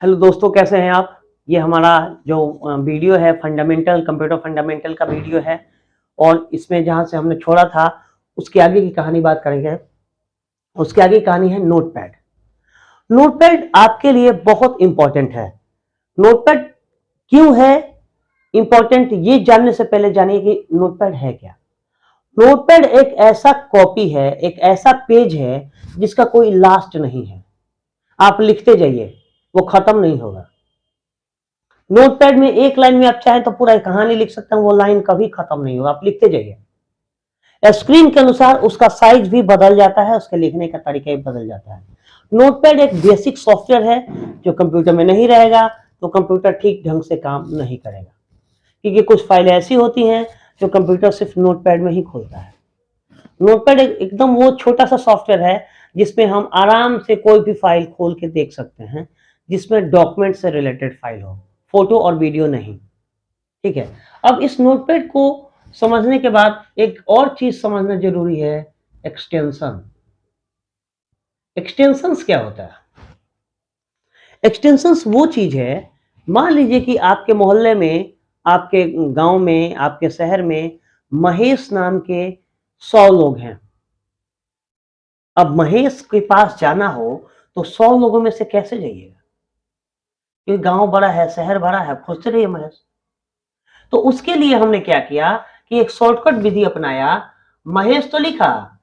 Hello दोस्तों, कैसे हैं आप। ये हमारा जो वीडियो है फंडामेंटल कंप्यूटर फंडामेंटल का वीडियो है और इसमें जहां से हमने छोड़ा था उसके आगे की कहानी बात करेंगे। उसके आगे की कहानी है नोटपैड। नोटपैड आपके लिए बहुत इंपॉर्टेंट है। नोटपैड क्यों है इंपॉर्टेंट, ये जानने से पहले जानिए कि नोटपैड है क्या। नोटपैड एक ऐसा कॉपी है, एक ऐसा पेज है जिसका कोई लास्ट नहीं है। आप लिखते जाइए, वो खत्म नहीं होगा। नोटपैड में एक लाइन में आप चाहें तो पूरा कहानी लिख सकते हैं, वो लाइन कभी खत्म नहीं होगा, आप लिखते जाइए। स्क्रीन के अनुसार उसका साइज भी बदल जाता है, उसके लिखने का तरीका भी बदल जाता है। नोटपैड एक बेसिक सॉफ्टवेयर है जो कंप्यूटर में नहीं रहेगा तो कंप्यूटर ठीक ढंग से काम नहीं करेगा, क्योंकि कुछ फाइलें ऐसी होती हैं जो कंप्यूटर सिर्फ नोटपैड में ही खोलता है। नोटपैड एकदम वो छोटा सा सॉफ्टवेयर है जिसमें हम आराम से कोई भी फाइल खोल के देख सकते हैं, जिसमें डॉक्यूमेंट से रिलेटेड फाइल हो, फोटो और वीडियो नहीं। ठीक है। अब इस नोटपैड को समझने के बाद एक और चीज समझना जरूरी है, एक्सटेंशन। एक्सटेंशंस क्या होता है। एक्सटेंशंस वो चीज है, मान लीजिए कि आपके मोहल्ले में, आपके गांव में, आपके शहर में महेश नाम के 100 लोग हैं। अब महेश के पास जाना हो तो 100 लोगों में से कैसे जाइएगा, क्योंकि गांव बड़ा है, शहर बड़ा है, खोजते रहिए महेश। तो उसके लिए हमने क्या किया कि एक शॉर्टकट विधि अपनाया। महेश तो लिखा,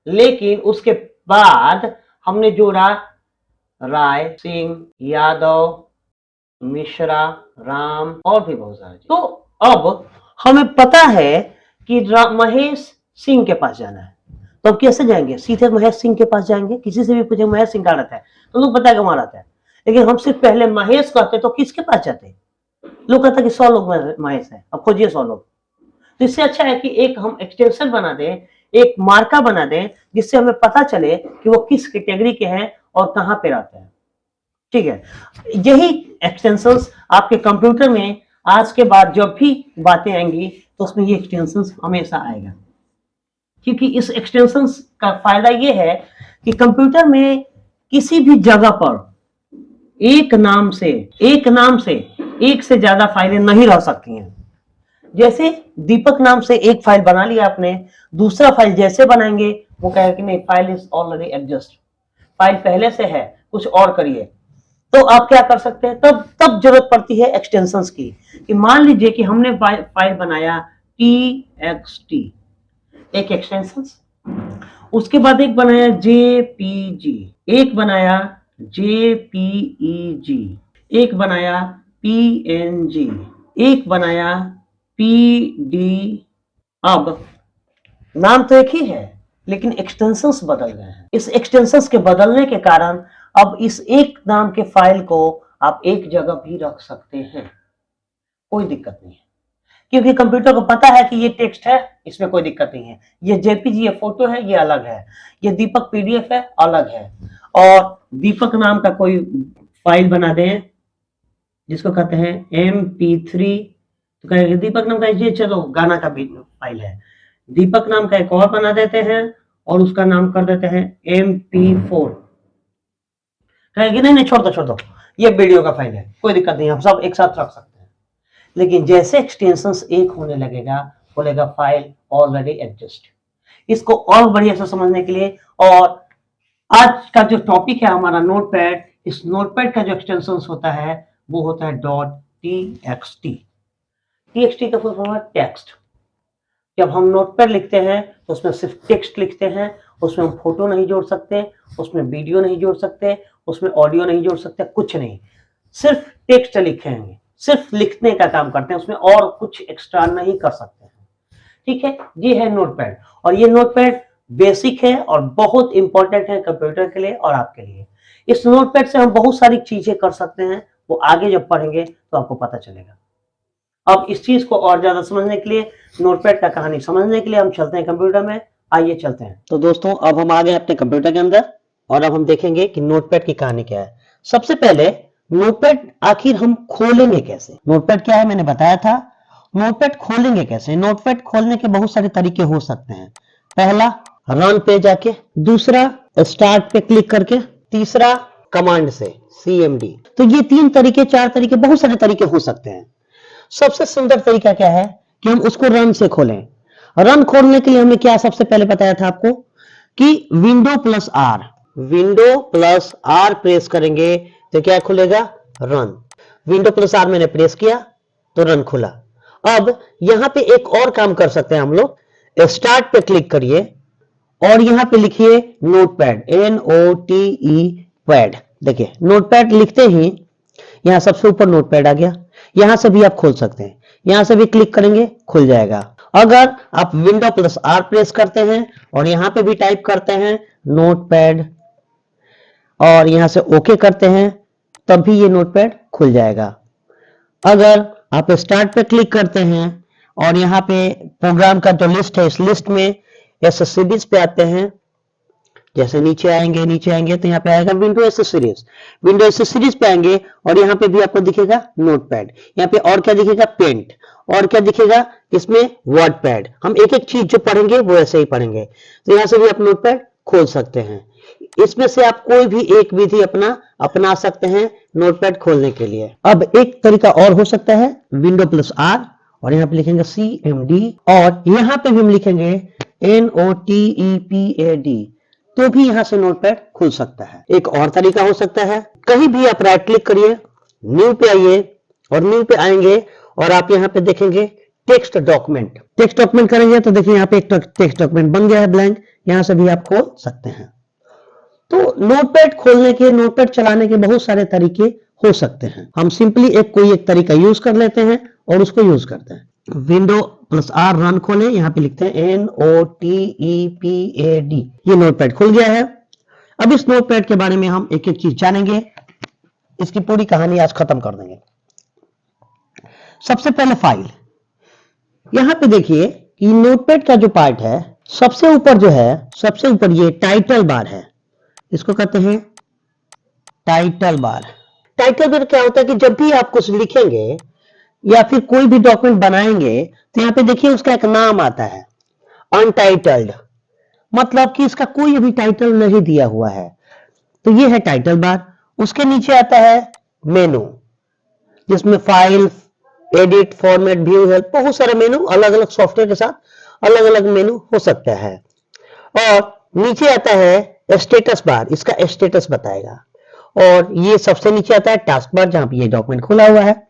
लेकिन उसके बाद हमने जोड़ा राय, सिंह, यादव, मिश्रा, राम और भी बहुत सारे। तो अब हमें पता है कि महेश सिंह के पास जाना है, तो अब कैसे जाएंगे, सीधे महेश सिंह के पास जाएंगे। किसी से भी पूछे महेश सिंह कहाँ रहता है तो लोग पता है कहाँ रहता है, लेकिन हम सिर्फ पहले महेश कहते तो किसके पास जाते, लोग कहता कि 100 लोग महेश है, अब खोजिए 100 लोग। तो इससे अच्छा है कि एक हम एक्सटेंशन बना दें, एक मार्का बना दें, जिससे हमें पता चले कि वो किस कैटेगरी के हैं और कहां पे रहते हैं। ठीक है। यही एक्सटेंशंस आपके कंप्यूटर में आज के बाद जब भी बातें आएंगी तो उसमें ये एक्सटेंशंस हमेशा आएगा, क्योंकि इस एक्सटेंशंस का फायदा ये है कि कंप्यूटर में किसी भी जगह पर एक नाम से एक से ज्यादा फाइलें नहीं रह सकती हैं। जैसे दीपक नाम से एक फाइल बना लिया आपने, दूसरा फाइल जैसे बनाएंगे वो कहेगा कि नहीं, file is already adjust, file पहले से है, कुछ और करिए। तो आप क्या कर सकते हैं, तब जरूरत पड़ती है एक्सटेंशंस की। कि मान लीजिए कि हमने फाइल बनाया txt, एक एक्सटेंशन, उसके बाद एक बनाया jpg, एक बनाया jpeg, एक बनाया png, एक बनाया pd। अब नाम तो एक ही है लेकिन एक्सटेंशंस बदल गए हैं। इस एक्सटेंशंस के बदलने के कारण अब इस एक नाम के फाइल को आप एक जगह भी रख सकते हैं, कोई दिक्कत नहीं है, क्योंकि कंप्यूटर को पता है कि ये टेक्स्ट है, इसमें कोई दिक्कत नहीं है। ये जेपीजी, ये फोटो है, ये अलग है। ये दीपक पीडीएफ है, अलग है। और दीपक नाम का कोई फाइल बना दें जिसको कहते हैं MP3, तो कहेंगे दीपक नाम का, ये चलो गाना का भी फाइल है, दीपक नाम का एक और बना देते हैं और उसका नाम कर देते हैं MP4। कहेंगे नहीं नहीं, छोड़ दो, ये वीडियो का फाइल है, कोई दिक्कत नहीं, हम सब एक साथ रख सकते हैं। लेकिन जैसे एक्सटेंशंस एक होने लगेगा, बोलेगा फाइल ऑलरेडी एडजस्ट। इसको और बढ़िया से समझने के लिए, और आज का जो टॉपिक है हमारा नोटपैड, इस नोटपैड का जो एक्सटेंशंस होता है वो होता है .txt। txt का फुल फॉर्म है टेक्स्ट। जब हम नोटपैड लिखते हैं तो उसमें सिर्फ टेक्स्ट लिखते हैं, उसमें हम फोटो नहीं जोड़ सकते, उसमें वीडियो नहीं जोड़ सकते, उसमें ऑडियो नहीं जोड़ सकते, कुछ नहीं, सिर्फ टेक्स्ट लिखेंगे, सिर्फ लिखने का काम करते हैं, उसमें और कुछ एक्स्ट्रा नहीं कर सकते हैं। ठीक है, ये है नोटपैड, और ये नोटपैड बेसिक है और बहुत इंपॉर्टेंट है कंप्यूटर के लिए और आपके लिए। इस नोटपैड से हम बहुत सारी चीजें कर सकते हैं, वो आगे जब पढ़ेंगे तो आपको पता चलेगा। अब इस चीज को और ज्यादा समझने के लिए, नोटपैड का कहानी समझने के लिए हम चलते हैं कंप्यूटर में। आइए चलते हैं। तो दोस्तों, अब हम आ गए अपने कंप्यूटर के अंदर और अब हम देखेंगे कि नोटपैड की कहानी क्या है। सबसे पहले नोटपैड आखिर हम खोलेंगे कैसे। नोटपैड क्या है मैंने बताया था। नोटपैड खोलेंगे कैसे। नोटपैड खोलने के बहुत सारे तरीके हो सकते हैं। पहला, रन पे जाके, दूसरा स्टार्ट पे क्लिक करके, तीसरा कमांड से, CMD। तो ये 3 तरीके, 4 तरीके, बहुत सारे तरीके हो सकते हैं। सबसे सुंदर तरीका क्या है कि हम उसको रन से खोलें। रन खोलने के लिए हमने क्या सबसे पहले बताया था आपको कि window plus R, window plus R press करेंगे तो क्या खुलेगा, रन। विंडो प्लस आर मैंने प्रेस किया तो रन खुला। अब यहां पे एक और काम कर सकते हैं हम लोग, स्टार्ट पे क्लिक करिए और यहां पे लिखिए नोटपैड, NOTE पैड। देखिए नोटपैड लिखते ही यहां सबसे ऊपर नोटपैड आ गया। यहां से भी आप खोल सकते हैं, यहां से भी क्लिक करेंगे खुल जाएगा। अगर आप विंडो प्लस आर प्रेस करते हैं और यहां पे भी टाइप करते हैं नोटपैड और यहां से ओके करते हैं तब भी ये नोटपैड खुल जाएगा। अगर आप स्टार्ट पे क्लिक करते हैं और यहाँ पे प्रोग्राम का जो लिस्ट है, इस लिस्ट में एसेसरीज पे आते हैं, जैसे नीचे आएंगे तो यहाँ पे आएगा विंडो एसेसरीज, विंडो एसेसरीज पे आएंगे और यहाँ पे भी आपको दिखेगा नोटपैड। यहाँ पे और क्या दिखेगा, पेंट, और क्या दिखेगा इसमें, वर्ड पैड। हम एक एक चीज जो पढ़ेंगे वो ऐसे ही पढ़ेंगे। तो यहाँ से भी आप नोटपैड खोल सकते हैं। इसमें से आप कोई भी एक विधि अपना सकते हैं नोटपैड खोलने के लिए। अब एक तरीका और हो सकता है, विंडो प्लस आर और यहाँ पे लिखेंगे CMD और यहाँ पे भी हम लिखेंगे NOTEPAD, तो भी यहां से नोटपैड खुल सकता है। एक और तरीका हो सकता है, कहीं भी आप राइट क्लिक करिए, न्यू पे आइए और न्यू पे आएंगे और आप यहाँ पे देखेंगे टेक्स्ट डॉक्यूमेंट। टेक्स्ट डॉक्यूमेंट करेंगे तो देखिए यहाँ पे एक टेक्स्ट डॉक्यूमेंट बन गया है ब्लैंक, यहां से भी आप खोल सकते हैं। तो नोटपैड खोलने के, नोटपैड चलाने के बहुत सारे तरीके हो सकते हैं। हम सिंपली कोई एक तरीका यूज कर लेते हैं और उसको यूज करते हैं। विंडो प्लस आर रन खोलें, यहां पे लिखते हैं NOTEPAD, ये नोटपैड खुल गया है। अब इस नोटपैड के बारे में हम एक एक चीज जानेंगे, इसकी पूरी कहानी आज खत्म कर देंगे। सबसे पहले फाइल, यहां पे देखिए कि नोटपैड का जो पार्ट है सबसे ऊपर जो है, सबसे ऊपर ये टाइटल बार है, इसको कहते हैं टाइटल बार। टाइटल बार क्या होता है कि जब भी आप कुछ लिखेंगे या फिर कोई भी डॉक्यूमेंट बनाएंगे तो यहाँ पे देखिए उसका एक नाम आता है, अनटाइटल्ड, मतलब कि इसका कोई अभी टाइटल नहीं दिया हुआ है, तो ये है टाइटल बार। उसके नीचे आता है मेनू, जिसमें file, edit, format, view, help, बहुत सारे मेनू, अलग अलग सॉफ्टवेयर के साथ अलग अलग मेनू हो सकता है। और नीचे आता है स्टेटस बार, इसका स्टेटस बताएगा। और ये सबसे नीचे आता है टास्क बार, जहां पे ये डॉक्यूमेंट खुला हुआ है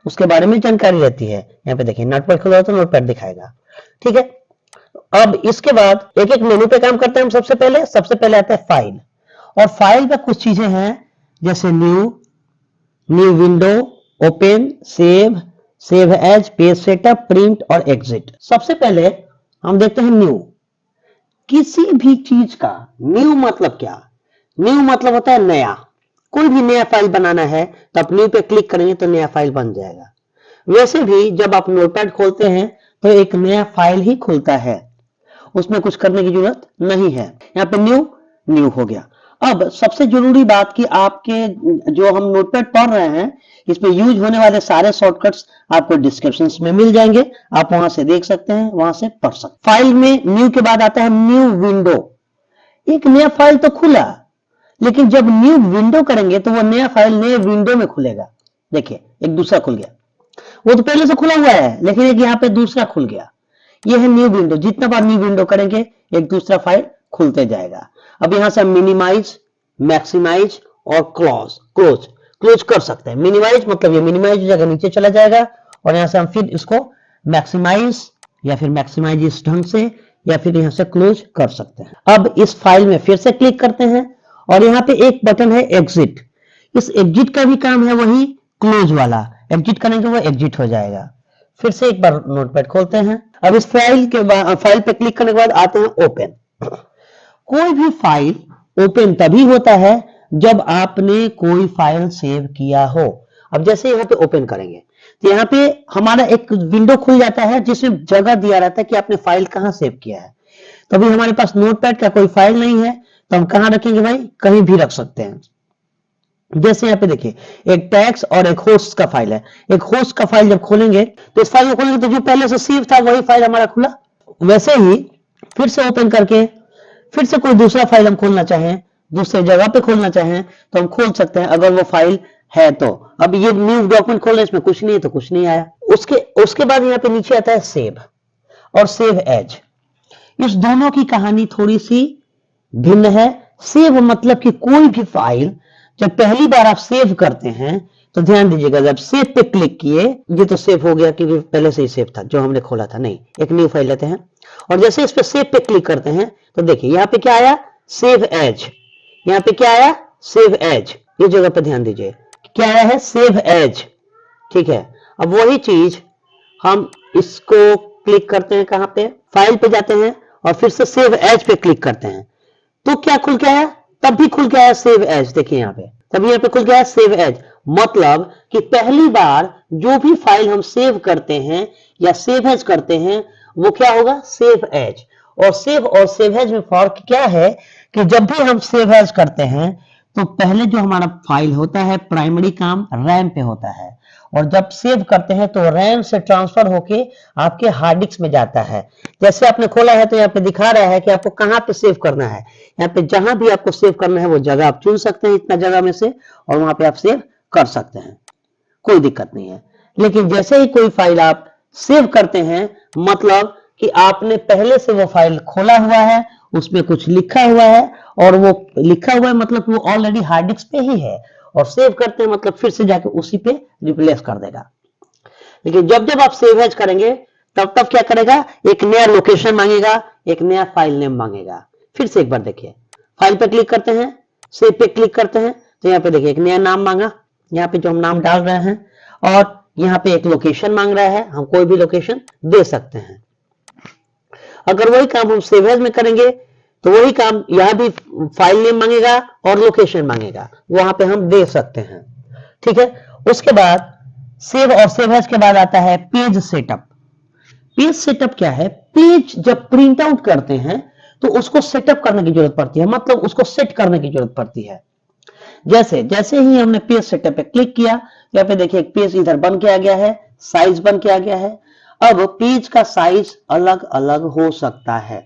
उसके बारे में जानकारी रहती है। यहाँ पे देखिए नोटपैड खुला हो तो नोटपैड दिखाएगा, ठीक है। अब इसके बाद एक एक मेनू पे काम करते हैं हम। सबसे पहले आता है फाइल, और फाइल में कुछ चीजें हैं जैसे new window, open, save as, page setup, print और एग्जिट। सबसे पहले हम देखते हैं न्यू। किसी भी चीज का न्यू मतलब क्या, न्यू मतलब होता है नया। कोई भी नया फाइल बनाना है तो आप न्यू पे क्लिक करेंगे तो नया फाइल बन जाएगा। वैसे भी जब आप नोटपैड खोलते हैं तो एक नया फाइल ही खुलता है, उसमें कुछ करने की जरूरत नहीं है। यहाँ पे न्यू हो गया। अब सबसे जरूरी बात कि आपके जो हम नोटपैड पढ़ रहे हैं इसमें यूज होने वाले सारे शॉर्टकट्स आपको डिस्क्रिप्शन में मिल जाएंगे, आप वहां से देख सकते हैं, वहां से पढ़ सकते हैं। फाइल में न्यू के बाद आता है न्यू विंडो। एक नया फाइल तो खुला, लेकिन जब न्यू विंडो करेंगे तो वो नया फाइल नए विंडो में खुलेगा। देखिए एक दूसरा खुल गया, वो तो पहले से खुला हुआ है लेकिन एक यहाँ पे दूसरा खुल गया, ये है न्यू विंडो। जितना बार न्यू विंडो करेंगे एक दूसरा फाइल खुलते जाएगा। अब यहां से हम मिनिमाइज, मैक्सिमाइज और क्लोज कर सकते हैं। मिनिमाइज मतलब ये मिनिमाइज जगह नीचे चला जाएगा और यहां से हम फिर इसको मैक्सिमाइज या फिर मैक्सिमाइज इस ढंग से या फिर यहां से क्लोज कर सकते हैं। अब इस फाइल में फिर से क्लिक करते हैं और यहाँ पे एक बटन है एग्जिट। इस एग्जिट का भी काम है वही क्लोज वाला, एग्जिट करेंगे वो एग्जिट हो जाएगा। फिर से एक बार नोटपैड खोलते हैं। अब इस फाइल पे क्लिक करने के बाद आते हैं ओपन। कोई भी फाइल ओपन तभी होता है जब आपने कोई फाइल सेव किया हो। अब जैसे यहाँ पे ओपन करेंगे तो यहाँ पे हमारा एक विंडो खुल जाता है जिसमें जगह दिया रहता है कि आपने फाइल कहाँ सेव किया है। तो अभी हमारे पास नोटपैड का कोई फाइल नहीं है तो हम कहां रखेंगे भाई, कहीं भी रख सकते हैं। जैसे यहाँ पे देखिए एक टैक्स और एक होस्ट का फाइल है। एक होस्ट का फाइल जब खोलेंगे तो इस फाइल को खोलेंगे तो जो पहले से सेव था वही फाइल हमारा खुला। वैसे ही फिर से ओपन करके फिर से कोई दूसरा फाइल हम खोलना चाहें दूसरे जगह पे खोलना चाहें तो हम खोल सकते हैं, अगर वो फाइल है तो। अब ये न्यू डॉक्यूमेंट खोलना, इसमें कुछ नहीं है तो कुछ नहीं आया। उसके बाद यहाँ पे नीचे आता है सेव और सेव एज। इस दोनों की कहानी थोड़ी सी भिन्न है। सेव मतलब कि कोई भी फाइल जब पहली बार आप सेव करते हैं तो ध्यान दीजिएगा, जब सेव पे क्लिक किए, ये तो सेव हो गया क्योंकि पहले से ही सेव था जो हमने खोला था, नहीं, एक न्यू फाइल लेते हैं और जैसे इस पे सेव पे क्लिक करते हैं तो देखिए यहाँ पे क्या आया, सेव एज। यहाँ पे क्या आया, सेव एज। ये जगह पे ध्यान दीजिए, क्या आया है, सेव एज। ठीक है, अब वही चीज हम इसको क्लिक करते हैं, कहां पे, फाइल पे जाते हैं और फिर से सेव एज पे क्लिक करते हैं तो क्या खुल के आया, तब भी खुल के आया सेव एज। देखिए यहाँ पे, तभी यहाँ पे खुल के आया सेव एज। मतलब कि पहली बार जो भी फाइल हम सेव करते हैं या सेव एज करते हैं वो क्या होगा, सेव एज। और सेव एज में फर्क क्या है कि जब भी हम सेव एज करते हैं तो पहले जो हमारा फाइल होता है प्राइमरी काम रैम पे होता है, और जब सेव करते हैं तो रैम से ट्रांसफर होके आपके हार्ड डिस्क में जाता है। जैसे आपने खोला है तो यहाँ पे दिखा रहा है कि आपको कहाँ पे सेव करना है। यहाँ पे जहां भी आपको सेव करना है वो जगह आप चुन सकते हैं, इतना जगह में से, और वहां पे आप सेव कर सकते हैं, कोई दिक्कत नहीं है। लेकिन जैसे ही कोई फाइल आप सेव करते हैं, मतलब कि आपने पहले से वो फाइल खोला हुआ है, उसमें कुछ लिखा हुआ है, और वो लिखा हुआ है मतलब कि वो ऑलरेडी हार्ड डिस्क पे ही है, और सेव करते हैं मतलब फिर से जाके उसी पे रिप्लेस कर देगा। लेकिन जब जब आप सेव एज करेंगे तब तब क्या करेगा, एक नया लोकेशन मांगेगा, एक नया फाइल नेम मांगेगा। फिर से एक बार देखिए, फाइल पे क्लिक करते हैं, सेव पे क्लिक करते हैं तो यहाँ पे देखिए एक नया नाम मांगा, यहाँ पे जो हम नाम डाल रहे हैं, और यहाँ पे एक लोकेशन मांग रहा है, हम कोई भी लोकेशन दे सकते हैं। अगर वही काम हम सेव एज में करेंगे तो वही काम यहाँ भी फाइल नेम मांगेगा और लोकेशन मांगेगा, वहां पे हम दे सकते हैं। ठीक है, उसके बाद सेव और सेव एज के बाद आता है पेज सेटअप। पेज सेटअप क्या है, पेज जब प्रिंट आउट करते हैं तो उसको सेटअप करने की जरूरत पड़ती है, मतलब उसको सेट करने की जरूरत पड़ती है। जैसे जैसे ही हमने पेज सेटअप पे क्लिक किया, यहाँ पे देखिए एक पेज इधर बन के आ गया है, साइज बन के आ गया है। अब पेज का साइज अलग अलग हो सकता है।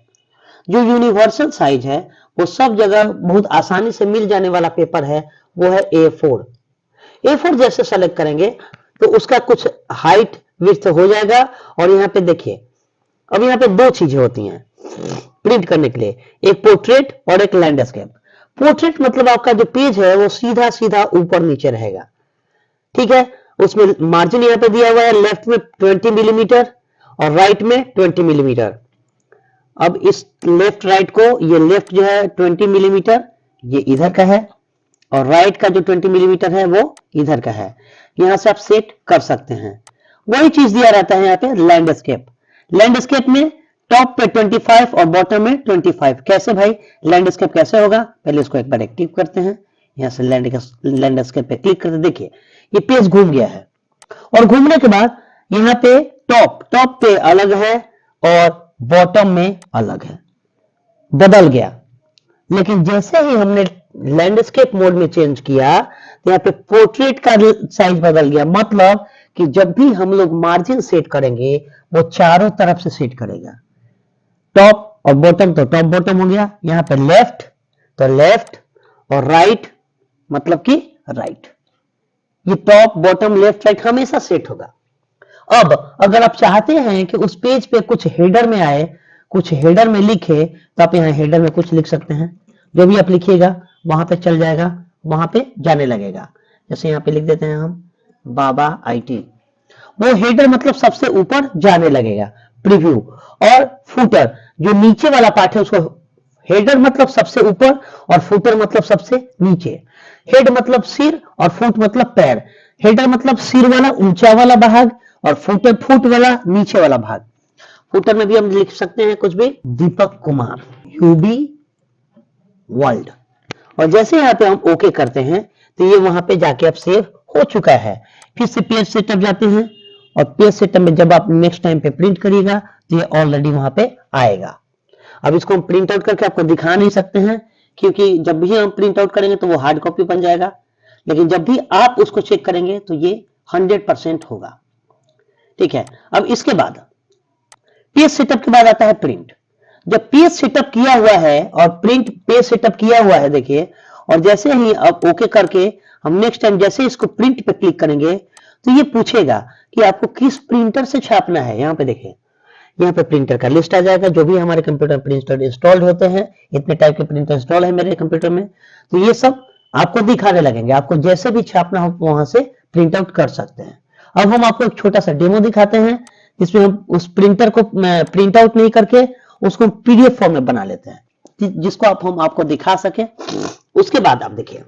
जो यूनिवर्सल साइज है वो सब जगह बहुत आसानी से मिल जाने वाला पेपर है, वो है A4। A4 जैसे सेलेक्ट करेंगे तो उसका कुछ हाइट विड्थ हो जाएगा। और यहाँ पे देखिए, अब यहाँ पे दो चीजें होती हैं प्रिंट करने के लिए, एक पोर्ट्रेट और एक लैंडस्केप। पोर्ट्रेट मतलब आपका जो पेज है वो सीधा सीधा ऊपर नीचे रहेगा। ठीक है, उसमें मार्जिन यहाँ पे दिया हुआ है, लेफ्ट में 20 मिलीमीटर और राइट में 20 मिलीमीटर। अब इस लेफ्ट राइट को, ये लेफ्ट जो है 20 मिलीमीटर ये इधर का है, और राइट का जो 20 मिलीमीटर है वो इधर का है। यहां से आप सेट कर सकते हैं। वही चीज दिया रहता है यहाँ पे लैंडस्केप। लैंडस्केप में टॉप पे 25 और बॉटम में 25। कैसे भाई लैंडस्केप कैसे होगा, पहले इसको एक बार एक्टिव करते हैं। यहां से लैंडस्केप पे क्लिक करते, देखिए ये पेज घूम गया है, और घूमने के बाद यहाँ पे टॉप पे अलग है और बॉटम में अलग है, बदल गया। लेकिन जैसे ही हमने लैंडस्केप मोड में चेंज किया तो यहाँ पे पोर्ट्रेट का साइज बदल गया। मतलब कि जब भी हम लोग मार्जिन सेट करेंगे वो चारों तरफ से सेट करेगा, टॉप और बॉटम तो टॉप बॉटम हो गया, यहाँ पे लेफ्ट तो लेफ्ट और राइट मतलब कि राइट। ये टॉप बॉटम लेफ्ट राइट हमेशा सेट होगा। अब अगर आप चाहते हैं कि उस पेज पे कुछ हेडर में आए, कुछ हेडर में लिखे, तो आप यहाँ हेडर में कुछ लिख सकते हैं। जो भी आप लिखिएगा वहां पे चल जाएगा, वहां पे जाने लगेगा। जैसे यहाँ पे लिख देते हैं हम बाबा IT, वो हेडर मतलब सबसे ऊपर जाने लगेगा, प्रीव्यू। और फुटर जो नीचे वाला पार्ट है उसको, हेडर मतलब सबसे ऊपर और फुटर मतलब सबसे नीचे। हेड मतलब सिर और फुट मतलब पैर। हेडर मतलब सिर वाला ऊंचा वाला भाग, और फुटर फुट वाला नीचे वाला भाग। फुटर में भी हम लिख सकते हैं कुछ भी, दीपक कुमार UB वर्ल्ड। और जैसे यहाँ पे हम ओके करते हैं तो ये वहां पे जाके अब सेव हो चुका है। फिर से पेज सेटअप जाते हैं, और पेज सेटअप में जब आप नेक्स्ट टाइम पे प्रिंट करिएगा तो ये ऑलरेडी वहां पे आएगा। अब इसको हम प्रिंट आउट करके आपको दिखा नहीं सकते हैं, क्योंकि जब भी हम प्रिंट आउट करेंगे तो वो हार्ड कॉपी बन जाएगा। लेकिन जब भी आप उसको चेक करेंगे तो ये 100% होगा। ठीक है, अब इसके बाद पेज सेटअप के बाद आता है प्रिंट। जब पेज सेटअप किया हुआ है और प्रिंट पेज सेटअप किया हुआ है देखिए, और जैसे ही अब ओके करके हम नेक्स्ट टाइम जैसे इसको प्रिंट पे क्लिक करेंगे तो ये पूछेगा कि आपको किस प्रिंटर से छापना है। यहाँ पे देखिए, यहाँ पे प्रिंटर का लिस्ट आ जाएगा, जो भी हमारे कंप्यूटर प्रिंटर इंस्टॉल्ड होते हैं। इतने टाइप के प्रिंटर इंस्टॉल है मेरे कंप्यूटर में, तो ये सब आपको दिखाने लगेंगे। आपको जैसे भी छापना हो वहां से प्रिंट आउट कर सकते हैं। अब हम आपको एक छोटा सा डेमो दिखाते हैं जिसमें हम उस प्रिंटर को प्रिंट आउट नहीं करके उसको पीडीएफ फॉर्म में बना लेते हैं, जिसको हम आपको दिखा सके। उसके बाद आप देखिए,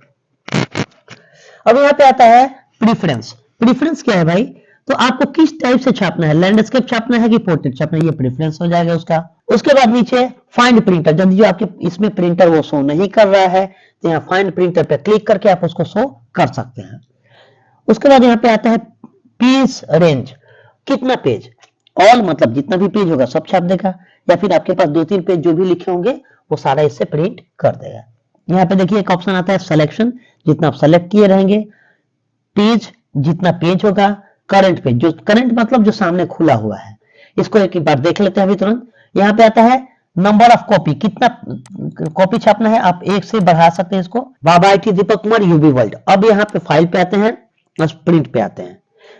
अब यहाँ पे आता है प्रीफरेंस। प्रीफरेंस क्या है भाई? तो आपको किस टाइप से छापना है, लैंडस्केप छापना है कि पोर्ट्रेट छापना है, ये प्रेफरेंस हो जाएगा उसका। उसके बाद नीचे फाइंड प्रिंटर, जब जो आपके इसमें प्रिंटर वो शो नहीं कर रहा है तो यहाँ फाइंड प्रिंटर पे क्लिक करके आप उसको शो कर सकते हैं। उसके बाद यहाँ पे आता है पेज रेंज, कितना पेज, ऑल मतलब जितना भी पेज होगा सब छाप देगा, या फिर आपके पास 2-3 पेज जो भी लिखे होंगे वो सारा इससे प्रिंट कर देगा। यहाँ पे देखिए एक ऑप्शन आता है सिलेक्शन, जितना आप सेलेक्ट किए रहेंगे, पेज जितना पेज होगा, करंट पेज, जो करंट मतलब जो सामने खुला हुआ है, इसको एक बार देख लेते हैं अभी तुरंत। यहाँ पे आता है नंबर ऑफ कॉपी, कितना कॉपी छापना है, आप 1 से बढ़ा सकते हैं इसको। Baba IT Deepak Kumar UB world. अब यहाँ पे फाइल पे आते हैं और प्रिंट पे आते हैं।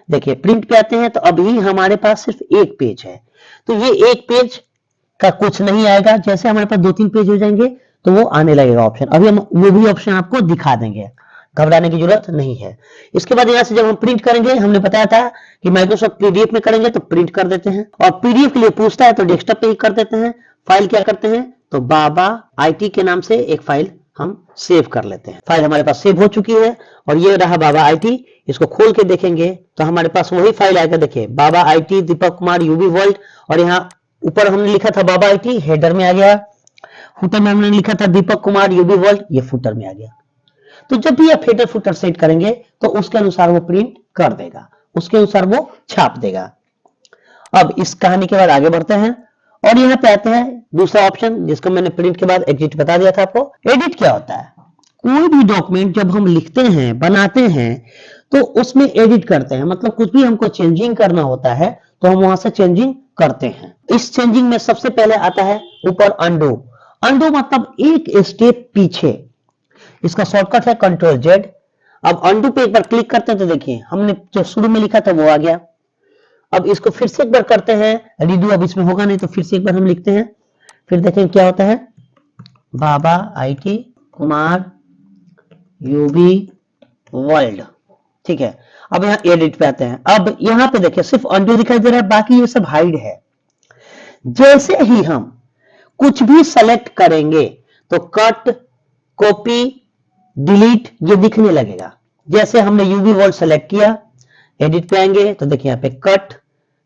देखिए प्रिंट पे आते हैं तो अभी हमारे पास सिर्फ एक पेज है, तो ये एक पेज का कुछ नहीं आएगा। जैसे हमारे पास 2-3 पेज हो जाएंगे तो वो आने लगेगा ऑप्शन। अभी हम वो भी ऑप्शन आपको दिखा देंगे, घबराने की जरूरत नहीं है। इसके बाद यहाँ से जब हम प्रिंट करेंगे, हमने बताया था कि माइक्रोसॉफ्ट पीडीएफ में करेंगे तो प्रिंट कर देते हैं, और पीडीएफ के लिए पूछता है तो डेस्कटॉप पे ही कर देते हैं। फाइल क्या करते हैं तो बाबा आईटी के नाम से एक फाइल हम सेव कर लेते हैं। फाइल हमारे पास सेव हो चुकी है और ये रहा बाबा आईटी। इसको खोल के देखेंगे तो हमारे पास वही फाइल आएगा। देखिए Baba IT Deepak Kumar UB world, और यहाँ ऊपर हमने लिखा था बाबा आईटी, हेडर में आ गया। फुटर में हमने लिखा था दीपक कुमार यूबी वर्ल्ड, ये फुटर में आ गया। तो जब भी आप हेडर फुटर सेट करेंगे तो उसके अनुसार वो प्रिंट कर देगा, उसके अनुसार वो छाप देगा। अब इस कहानी के बाद आगे बढ़ते हैं और यहाँ पे आते हैं दूसरा ऑप्शन, जिसको मैंने प्रिंट के बाद एडिट बता दिया था आपको। एडिट क्या होता है? कोई भी डॉक्यूमेंट जब हम लिखते हैं, बनाते हैं, तो उसमें एडिट करते हैं, मतलब कुछ भी हमको चेंजिंग करना होता है तो हम वहां से चेंजिंग करते हैं। इस चेंजिंग में सबसे पहले आता है ऊपर अंडू। अंडू मतलब एक स्टेप पीछे, इसका शॉर्टकट है कंट्रोल जेड। अब अंडू पे एक बार क्लिक करते हैं तो देखिए हमने जो शुरू में लिखा था वो आ गया। अब इसको फिर से एक बार करते हैं रीडू, अब इसमें होगा नहीं तो फिर से एक बार हम लिखते हैं, फिर देखें क्या होता है। बाबा आईटी कुमार यूबी वर्ल्ड, ठीक है। अब यहाँ एडिट पे आते हैं। अब यहाँ पे देखिए सिर्फ अंडू दिखाई दे रहा है, बाकी ये सब हाइड है। जैसे ही हम कुछ भी सेलेक्ट करेंगे तो कट, कॉपी, डिलीट ये दिखने लगेगा। जैसे हमने यूवी वर्ल्ड सेलेक्ट किया, एडिट पे आएंगे तो देखिए यहाँ पे कट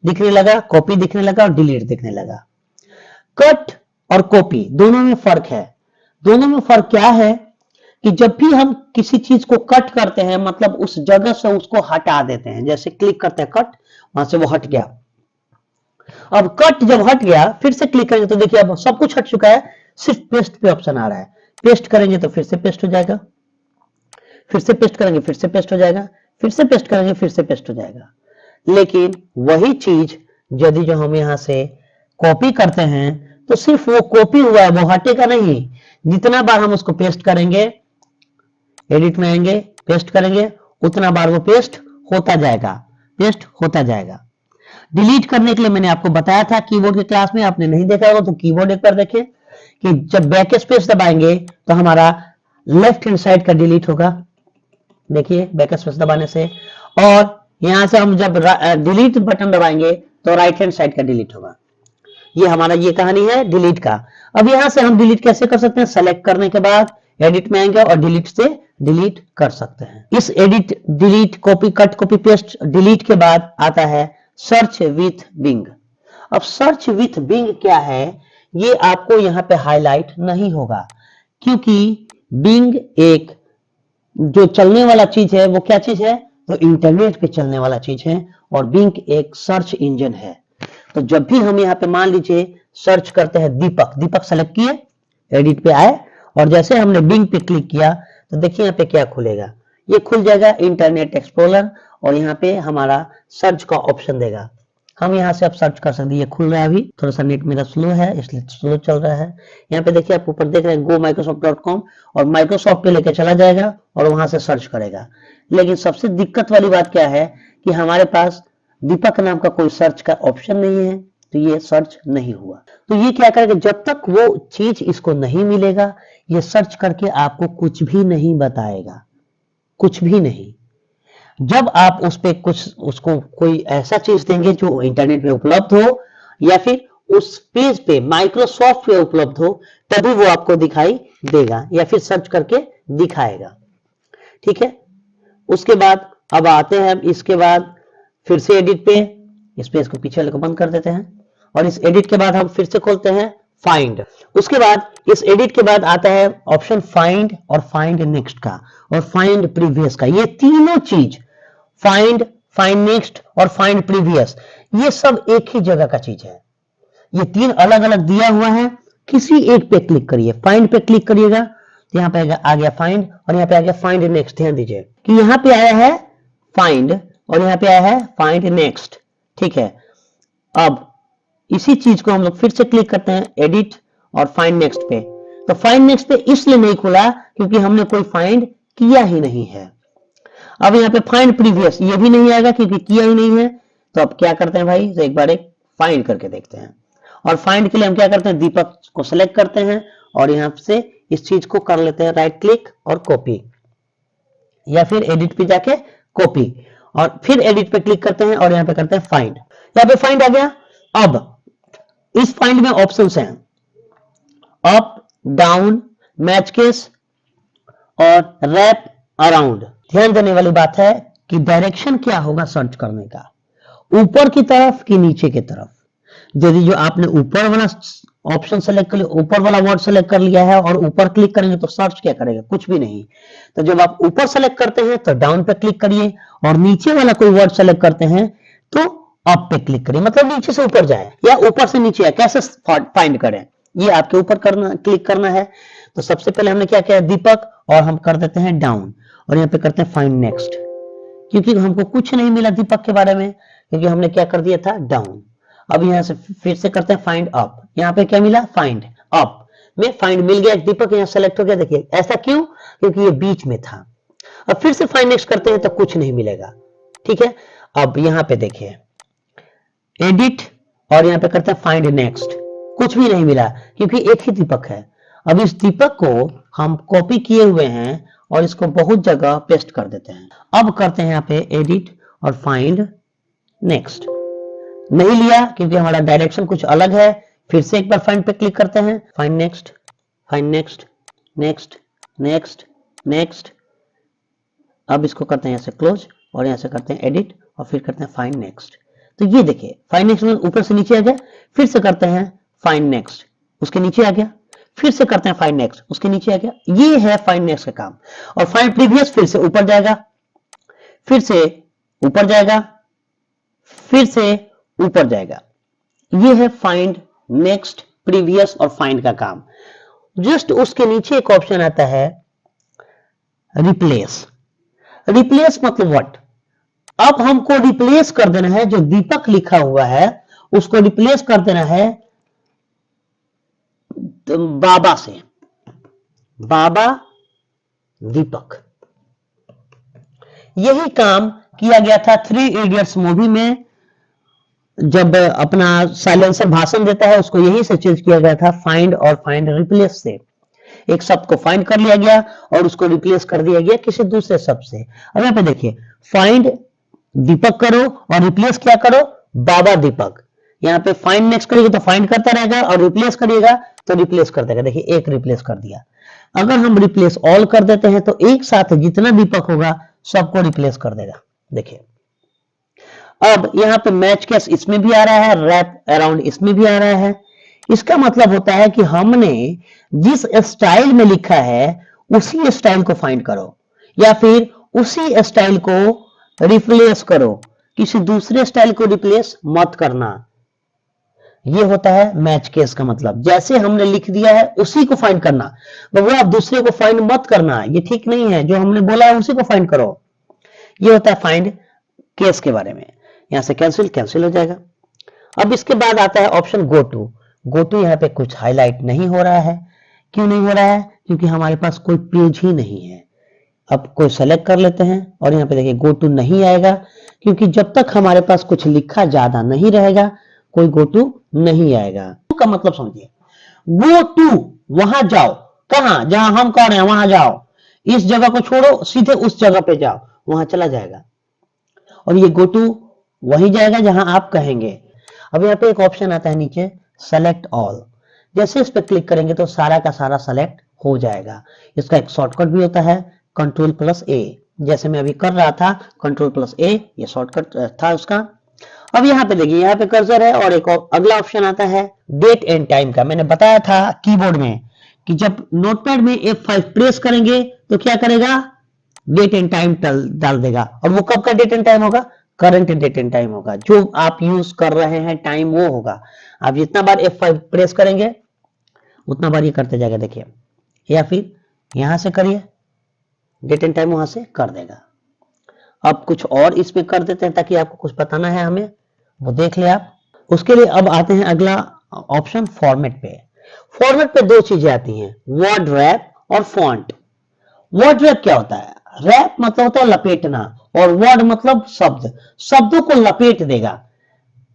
दिखने लगा, कॉपी दिखने लगा और डिलीट दिखने लगा। कट और कॉपी दोनों में फर्क है। दोनों में फर्क क्या है कि जब भी हम किसी चीज को कट करते हैं, मतलब उस जगह से उसको हटा देते हैं, जैसे क्लिक करते हैं कट, वहां से वो हट गया। अब कट जब हट गया फिर से क्लिक करेंगे तो देखिए अब सब कुछ हट चुका है, सिर्फ पेस्ट पे ऑप्शन आ रहा है। पेस्ट करेंगे तो फिर से पेस्ट हो जाएगा, फिर से पेस्ट करेंगे फिर से पेस्ट हो जाएगा, फिर से पेस्ट करेंगे फिर से पेस्ट हो जाएगा। लेकिन वही चीज यदि जो हम यहां से कॉपी करते हैं तो सिर्फ वो कॉपी हुआ है, वो हटेगा नहीं। जितना बार हम उसको पेस्ट करेंगे, एडिट में आएंगे, पेस्ट करेंगे, उतना बार वो पेस्ट होता जाएगा, पेस्ट होता जाएगा। डिलीट करने के लिए मैंने आपको बताया था कीबोर्ड के क्लास में, आपने नहीं देखा होगा तो कीबोर्ड एक बार देखें कि जब बैक स्पेस दबाएंगे तो हमारा लेफ्ट हैंड साइड का डिलीट होगा। देखिए बैक स्पेस दबाने से, और यहां से हम जब डिलीट बटन दबाएंगे तो राइट हैंड साइड का डिलीट होगा। ये हमारा ये कहानी है डिलीट का। अब यहां से हम डिलीट कैसे कर सकते हैं? सेलेक्ट करने के बाद एडिट में आएंगे और डिलीट से डिलीट कर सकते हैं। इस edit, delete, copy, cut, copy, paste, delete के बाद आता है सर्च विथ बिंग। अब सर्च विथ बिंग क्या है ये आपको यहाँ पे हाईलाइट नहीं होगा, क्योंकि बिंग एक जो चलने वाला चीज है, वो क्या चीज है तो इंटरनेट पे चलने वाला चीज है, और बिंग एक सर्च इंजन है। तो जब भी हम यहाँ पे मान लीजिए सर्च करते हैं दीपक, दीपक सेलेक्ट किए, एडिट पे आए और जैसे हमने बिंग पे क्लिक किया तो देखिए यहाँ पे क्या खुलेगा, ये खुल जाएगा इंटरनेट एक्सप्लोरर, और यहाँ पे हमारा सर्च का ऑप्शन देगा। हम यहाँ से अब सर्च कर सकते हैं। ये खुल रहा है, अभी थोड़ा सा नेट मेरा स्लो है इसलिए स्लो चल रहा है। यहाँ पे देखिए आप ऊपर देख रहे हैं gomicrosoft.com, और माइक्रोसॉफ्ट पे लेके चला जाएगा और वहां से सर्च करेगा। लेकिन सबसे दिक्कत वाली बात क्या है कि हमारे पास दीपक नाम का कोई सर्च का ऑप्शन नहीं है, तो ये सर्च नहीं हुआ। तो ये क्या करेगा, जब तक वो चीज इसको नहीं मिलेगा ये सर्च करके आपको कुछ भी नहीं बताएगा, कुछ भी नहीं। जब आप उस पे कुछ उसको कोई ऐसा चीज देंगे जो इंटरनेट में उपलब्ध हो या फिर उस पेज पे माइक्रोसॉफ्ट पे उपलब्ध हो, तभी वो आपको दिखाई देगा या फिर सर्च करके दिखाएगा। ठीक है, उसके बाद अब आते हैं, इसके बाद फिर से एडिट पे, इस पेज को पीछे लेकर बंद कर देते हैं और इस एडिट के बाद हम फिर से खोलते हैं फाइंड। उसके बाद इस एडिट के बाद आता है ऑप्शन फाइंड और फाइंड नेक्स्ट का और फाइंड प्रीवियस का। ये तीनों चीज फाइंड, फाइंड नेक्स्ट और फाइंड प्रीवियस, ये सब एक ही जगह का चीज है। ये तीन अलग अलग दिया हुआ है, किसी एक पे क्लिक करिए, फाइंड पे क्लिक करिएगा तो यहाँ पे आ गया फाइंड और यहाँ पे आ गया फाइंड नेक्स्ट। ध्यान दीजिए कि यहाँ पे आया है फाइंड और यहाँ पे आया है फाइंड नेक्स्ट। ठीक है, अब इसी चीज को हम लोग फिर से क्लिक करते हैं एडिट और फाइंड नेक्स्ट पे। तो फाइंड नेक्स्ट पे इसलिए नहीं खुला क्योंकि हमने कोई फाइंड किया ही नहीं है। अब यहाँ पे फाइंड प्रीवियस ये भी नहीं आएगा क्योंकि किया ही नहीं है। तो अब क्या करते हैं भाई, तो एक बार एक फाइंड करके देखते हैं। और फाइंड के लिए हम क्या करते हैं, दीपक को सिलेक्ट करते हैं और यहाँ से इस चीज को कर लेते हैं राइट क्लिक और कॉपी, या फिर एडिट पे जाके कॉपी और फिर एडिट पे क्लिक करते हैं और यहाँ पे करते हैं फाइंड। यहाँ पे फाइंड आ गया। अब इस फाइंड में ऑप्शंस हैं अप, डाउन, मैच केस और रैप अराउंड। ध्यान देने वाली बात है कि डायरेक्शन क्या होगा सर्च करने का, ऊपर की तरफ कि नीचे की तरफ। यदि जो आपने ऊपर वाला ऑप्शन सेलेक्ट कर लिया, ऊपर वाला वर्ड सेलेक्ट कर लिया है और ऊपर क्लिक करेंगे तो सर्च क्या करेगा, कुछ भी नहीं। तो जब आप ऊपर सेलेक्ट करते हैं तो डाउन पे क्लिक करिए और नीचे वाला कोई वर्ड सेलेक्ट करते हैं तो अप पे क्लिक करिए, मतलब नीचे से ऊपर जाए या ऊपर से नीचे आए। कैसे फाइंड करें, ये आपके ऊपर करना, क्लिक करना है। तो सबसे पहले हमने क्या किया, दीपक, और हम कर देते हैं डाउन और यहाँ पे करते हैं फाइंड नेक्स्ट, क्योंकि हमको कुछ नहीं मिला दीपक के बारे में क्योंकि हमने क्या कर दिया था, डाउन। अब यहाँ से फिर से करते हैं फाइंड अप, यहाँ पे क्या मिला, फाइंड अप में फाइंड मिल गया, दीपक यहाँ सेलेक्ट हो गया। देखिए ऐसा क्यों, क्योंकि ये बीच में था। अब फिर से फाइंड नेक्स्ट करते हैं तो कुछ नहीं मिलेगा। ठीक है, अब यहाँ पे देखिए एडिट और यहाँ पे करते हैं फाइंड नेक्स्ट, कुछ भी नहीं मिला क्योंकि एक ही दीपक है। अब इस दीपक को हम कॉपी किए हुए हैं और इसको बहुत जगह पेस्ट कर देते हैं। अब करते हैं यहाँ पे एडिट और फाइंड नेक्स्ट, नहीं लिया क्योंकि हमारा डायरेक्शन कुछ अलग है। फिर से एक बार फाइंड पे क्लिक करते हैं, find next, find next, next, next, next. अब इसको करते हैं यहाँ से क्लोज और यहाँ से करते हैं एडिट और फिर करते हैं फाइंड नेक्स्ट। तो ये देखिए फाइंड नेक्स्ट में ऊपर से नीचे आ गया, फिर से करते हैं फाइंड नेक्स्ट, उसके नीचे आ गया, फिर से करते हैं फाइंड नेक्स्ट, उसके नीचे आ गया। ये है फाइंड नेक्स्ट का काम। और फाइंड प्रीवियस फिर से ऊपर जाएगा, फिर से ऊपर जाएगा, फिर से ऊपर जाएगा। ये है फाइंड नेक्स्ट, प्रीवियस और फाइंड का काम। जस्ट उसके नीचे एक ऑप्शन आता है रिप्लेस। रिप्लेस मतलब व्हाट, अब हमको रिप्लेस कर देना है, जो दीपक लिखा हुआ है उसको रिप्लेस कर देना है बाबा से, बाबा दीपक। यही काम किया गया था 3 इडियट्स मूवी में, जब अपना साइलेंसर भाषण देता है उसको यही से चेंज किया गया था, फाइंड और फाइंड रिप्लेस से। एक शब्द को फाइंड कर लिया गया और उसको रिप्लेस कर दिया गया किसी दूसरे शब्द से। अब यहाँ पे देखिए फाइंड दीपक करो और रिप्लेस क्या करो, बाबा दीपक। यहाँ पे फाइंड नेक्स्ट करिएगा तो फाइंड करता रहेगा और रिप्लेस करिएगा तो रिप्लेस कर देगा। देखिए एक रिप्लेस कर दिया। अगर हम रिप्लेस ऑल कर देते हैं तो एक साथ जितना दीपक होगा सबको रिप्लेस कर देगा। देखिए अब यहाँ पे मैच केस इसमें भी आ रहा है, रैप अराउंड इसमें भी आ रहा है। इसका मतलब होता है कि हमने जिस स्टाइल में लिखा है उसी स्टाइल को फाइंड करो या फिर उसी स्टाइल को रिप्लेस करो, किसी दूसरे स्टाइल को रिप्लेस मत करना। ये होता है मैच केस का मतलब, जैसे हमने लिख दिया है उसी को फाइंड करना, मगर आप दूसरे को फाइंड मत करना, ये ठीक नहीं है। जो हमने बोला है उसी को फाइंड करो। ये होता है फाइंड केस के बारे में। यहां से कैंसिल कैंसिल हो जाएगा। अब इसके बाद आता है option go to. Go to यहाँ पे कुछ हाईलाइट नहीं हो रहा है। क्यों नहीं हो रहा है? क्योंकि हमारे पास कोई पेज ही नहीं है। अब कोई सेलेक्ट कर लेते हैं और यहाँ पे देखिए गो टू नहीं आएगा, क्योंकि जब तक हमारे पास कुछ लिखा ज्यादा नहीं रहेगा कोई गो टू नहीं आएगा। का मतलब समझिए, गो टू वहां जाओ, कहां? जहां हम कह रहे हैं वहां जाओ, इस जगह को छोड़ो सीधे उस जगह पे जाओ, वहां चला जाएगा। और ये गो टू वही जाएगा जहां आप कहेंगे। अब यहाँ पे एक ऑप्शन आता है नीचे, सेलेक्ट ऑल। जैसे इस पे क्लिक करेंगे तो सारा का सारा सेलेक्ट हो जाएगा। इसका एक शॉर्टकट भी होता है, कंट्रोल प्लस ए। जैसे मैं अभी कर रहा था, कंट्रोल प्लस ए, ये शॉर्टकट था उसका। अब यहाँ पे देखिए, यहाँ पे कर्सर है और एक अगला ऑप्शन आता है डेट एंड टाइम का। मैंने बताया था कीबोर्ड में कि जब नोटपैड में F5 प्रेस करेंगे तो क्या करेगा? डेट एंड टाइम डाल देगा। और वो कब का डेट एंड टाइम होगा? करंट डेट एंड टाइम होगा, जो आप यूज कर रहे हैं टाइम वो होगा। आप जितना बार F5 प्रेस करेंगे उतना बार ये करते जाएगा, देखिए। या फिर यहां से करिए, डेट एंड टाइम वहां से कर देगा। अब कुछ और इसमें कर देते हैं ताकि आपको कुछ बताना है हमें, वो देख ले आप। उसके लिए अब आते हैं अगला ऑप्शन फॉर्मेट पे। फॉर्मेट पे दो चीजें आती हैं, वर्ड रैप और फॉन्ट। वर्ड रैप क्या होता है? रैप मतलब होता है लपेटना, और वर्ड मतलब शब्द, शब्दों को लपेट देगा।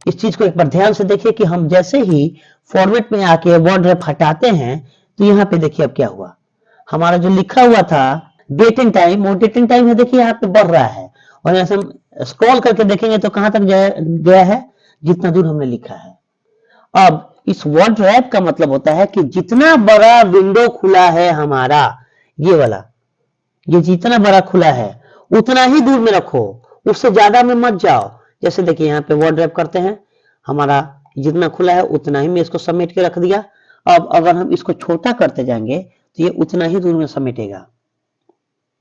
इस चीज को एक बार ध्यान से देखिए कि हम जैसे ही फॉर्मेट में आके वर्ड रैप हटाते हैं तो यहाँ पे देखिए अब क्या हुआ, हमारा जो लिखा हुआ था डेट एंड टाइम, वो डेट एंड टाइम है देखिए यहाँ पे बढ़ रहा है। और यहाँ से हम स्क्रॉल करके देखेंगे तो कहां तक गया है? जितना दूर हमने लिखा है। अब इस वर्ड रैप का मतलब होता है कि जितना बड़ा विंडो खुला है हमारा, ये वाला, ये जितना बड़ा खुला है उतना ही दूर में रखो, उससे ज्यादा में मत जाओ। जैसे देखिए यहाँ पे वर्ड रैप करते हैं, हमारा जितना खुला है उतना ही में इसको समेट के रख दिया। अब अगर हम इसको छोटा करते जाएंगे तो ये उतना ही दूर में समेटेगा,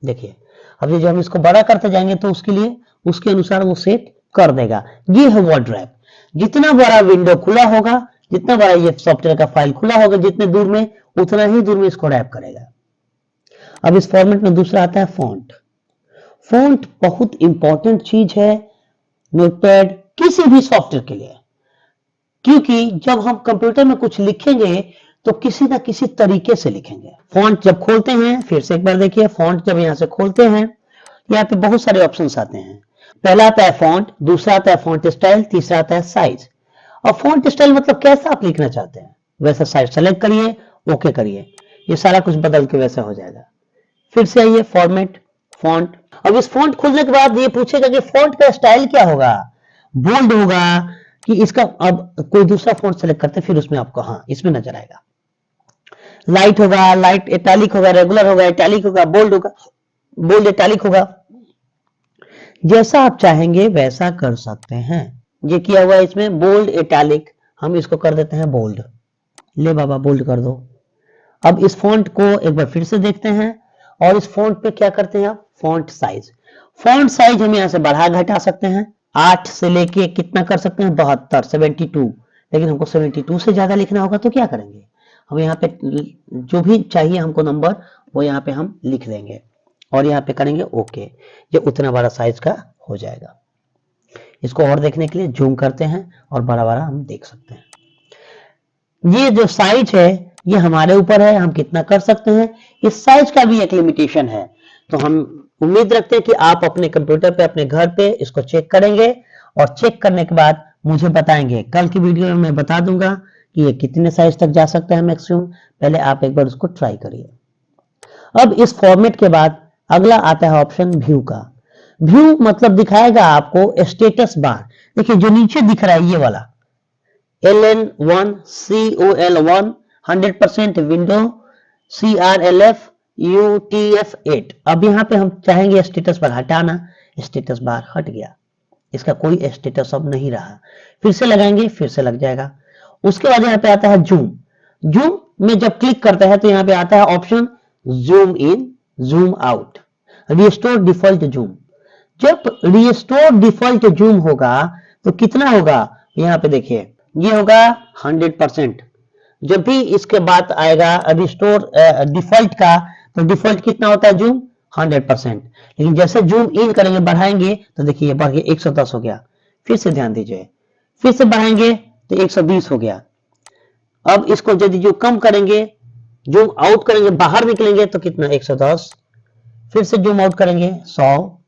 देखिए। अब ये जब हम इसको बड़ा करते जाएंगे तो उसके लिए उसके अनुसार वो सेट कर देगा। ये है वर्ड रैप। जितना बड़ा विंडो खुला होगा, जितना बड़ा ये सॉफ्टवेयर का फाइल खुला होगा, जितने दूर में उतना ही दूर में इसको रैप करेगा। अब इस फॉर्मेट में दूसरा आता है फॉन्ट। फॉन्ट बहुत इंपॉर्टेंट चीज है नोटपैड किसी भी सॉफ्टवेयर के लिए, क्योंकि जब हम कंप्यूटर में कुछ लिखेंगे तो किसी ना किसी तरीके से लिखेंगे। फॉन्ट जब खोलते हैं, फिर से एक बार देखिए, फॉन्ट जब यहां से खोलते हैं, यहाँ पे बहुत सारे ऑप्शंस आते हैं। पहला आता है फॉन्ट, दूसरा आता है फॉन्ट स्टाइल, तीसरा आता है साइज। और फॉन्ट स्टाइल मतलब कैसा आप लिखना चाहते हैं वैसा साइज सेलेक्ट करिए, ओके करिए, ये सारा कुछ बदल के वैसा हो जाएगा। फिर से आइए फॉर्मेट, फॉन्ट। अब इस फॉन्ट खोलने के बाद ये पूछेगा कि फॉन्ट का स्टाइल क्या होगा, बोल्ड होगा कि इसका, अब कोई दूसरा फॉन्ट सेलेक्ट करते हैं फिर उसमें आपको, हाँ, इसमें नजर आएगा। लाइट होगा, लाइट इटैलिक होगा, रेगुलर होगा, इटैलिक होगा, बोल्ड होगा, बोल्ड इटैलिक होगा। जैसा आप चाहेंगे वैसा कर सकते हैं। ये किया हुआ है इसमें बोल्ड इटैलिक, हम इसको कर देते हैं बोल्ड। ले बाबा बोल्ड कर दो। अब इस फॉन्ट को एक बार फिर से देखते हैं और इस फॉन्ट पे क्या करते हैं आप, फॉन्ट साइज। फॉन्ट साइज हम यहाँ से बढ़ा घटा सकते हैं, 8 से लेके कितना कर सकते हैं, 72, 72। लेकिन हमको 72 से ज्यादा लिखना होगा तो क्या करेंगे, हम यहाँ पे जो भी चाहिए हमको नंबर वो यहाँ पे हम लिख देंगे और यहाँ पे करेंगे ओके, ये उतना बड़ा साइज का हो जाएगा। इसको और देखने के लिए जूम करते हैं और बड़ा बड़ा हम देख सकते हैं। ये जो साइज है ये हमारे ऊपर है, हम कितना कर सकते हैं। इस साइज का भी एक लिमिटेशन है, तो हम उम्मीद रखते हैं कि आप अपने कंप्यूटर पे, अपने घर पे इसको चेक करेंगे और चेक करने के बाद मुझे बताएंगे। कल की वीडियो में मैं बता दूंगा कि ये कितने साइज तक जा सकता है मैक्सिमम। पहले आप एक बार उसको ट्राई करिए। अब इस फॉर्मेट के बाद अगला आता है ऑप्शन व्यू का। व्यू मतलब दिखाएगा आपको स्टेटस बार। देखिए जो नीचे दिख रहा है ये वाला LN1 COL1 100% window CRLF UTF-8। अब यहाँ पे हम चाहेंगे स्टेटस बार हटाना, स्टेटस बार हट गया, इसका कोई स्टेटस अब नहीं रहा। फिर से लगाएंगे, फिर से लग जाएगा। उसके बाद यहाँ पे आता है जूम। जूम में जब क्लिक करते हैं तो यहाँ पे आता है option zoom in, zoom out, restore default zoom. जब रिस्टोर डिफॉल्ट जूम होगा तो कितना होगा, यहाँ पे देखिए ये होगा 100%। जब भी इसके बाद आएगा रिस्टोर डिफॉल्ट का, तो डिफॉल्ट कितना होता है जूम, 100%। लेकिन जैसे जूम इन करेंगे, बढ़ाएंगे, तो देखिए ये बढ़ के 110 हो गया। फिर से ध्यान दीजिए, फिर से बढ़ाएंगे तो 120 हो गया। अब इसको यदि जो कम करेंगे, जूम आउट करेंगे, बाहर निकलेंगे तो कितना 110, फिर से जूम आउट करेंगे 100,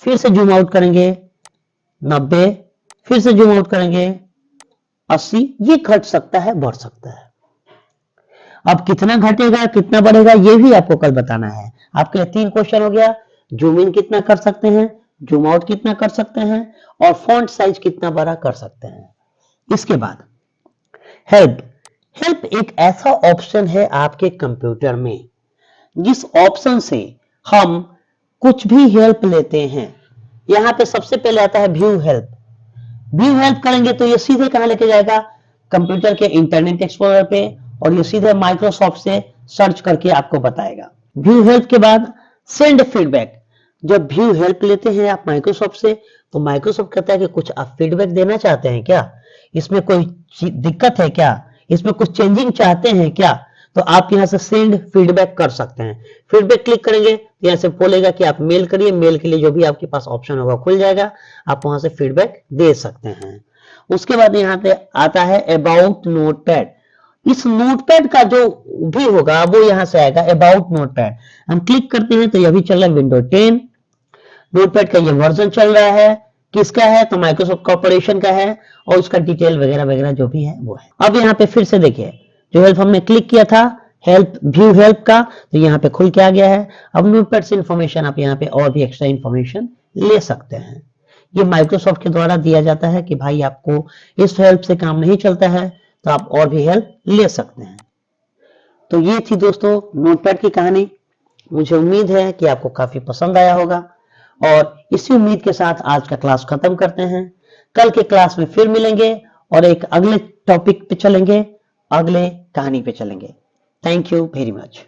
फिर से जूम आउट करेंगे 90, फिर से जूम आउट करेंगे 80। ये घट सकता है, बढ़ सकता है। अब कितना घटेगा कितना बढ़ेगा ये भी आपको कल बताना है। आपके 3 क्वेश्चन हो गया, जूम इन कितना कर सकते हैं, जूम आउट कितना कर सकते हैं, और फॉन्ट साइज कितना बड़ा कर सकते हैं। इसके बाद हेल्प। हेल्प एक ऐसा ऑप्शन है आपके कंप्यूटर में जिस ऑप्शन से हम कुछ भी हेल्प लेते हैं। यहां पे सबसे पहले आता है व्यू हेल्प। व्यू हेल्प करेंगे तो ये सीधे कहां लेके जाएगा, कंप्यूटर के इंटरनेट एक्सप्लोरर पे, और ये सीधे माइक्रोसॉफ्ट से सर्च करके आपको बताएगा। व्यू हेल्प के बाद सेंड फीडबैक। जब व्यू हेल्प लेते हैं आप माइक्रोसॉफ्ट से, तो माइक्रोसॉफ्ट कहता है कि कुछ आप फीडबैक देना चाहते हैं क्या, इसमें कोई दिक्कत है क्या, इसमें कुछ चेंजिंग चाहते हैं क्या, तो आप यहां से सेंड फीडबैक कर सकते हैं। फीडबैक क्लिक करेंगे तो यहां से बोलेगा कि आप मेल करिए, मेल के लिए जो भी आपके पास ऑप्शन होगा खुल जाएगा, आप वहां से फीडबैक दे सकते हैं। उसके बाद यहाँ पे आता है अबाउट नोटपैड। इस नोटपैड का जो भी होगा वो यहां से आएगा, अबाउट नोटपैड। हम क्लिक करते हैं तो यह भी चल रहा है विंडो 10। नोटपैड का ये वर्जन चल रहा है, किसका है तो माइक्रोसॉफ्ट कॉर्पोरेशन का है, और उसका डिटेल वगैरह वगैरह जो भी है वो है। अब यहाँ पे फिर से देखिए, जो हेल्प हमने क्लिक किया था हेल्प, व्यू हेल्प का, तो यहाँ पे खुल के आ गया है। अब नोटपैड से इंफॉर्मेशन आप यहाँ पे और भी एक्स्ट्रा इंफॉर्मेशन ले सकते हैं। ये माइक्रोसॉफ्ट के द्वारा दिया जाता है कि भाई आपको इस हेल्प से काम नहीं चलता है तो आप और भी हेल्प ले सकते हैं। तो ये थी दोस्तों नोटपैड की कहानी। मुझे उम्मीद है कि आपको काफी पसंद आया होगा, और इसी उम्मीद के साथ आज का क्लास खत्म करते हैं। कल के क्लास में फिर मिलेंगे और एक अगले टॉपिक पे चलेंगे, अगले कहानी पे चलेंगे। Thank you very much.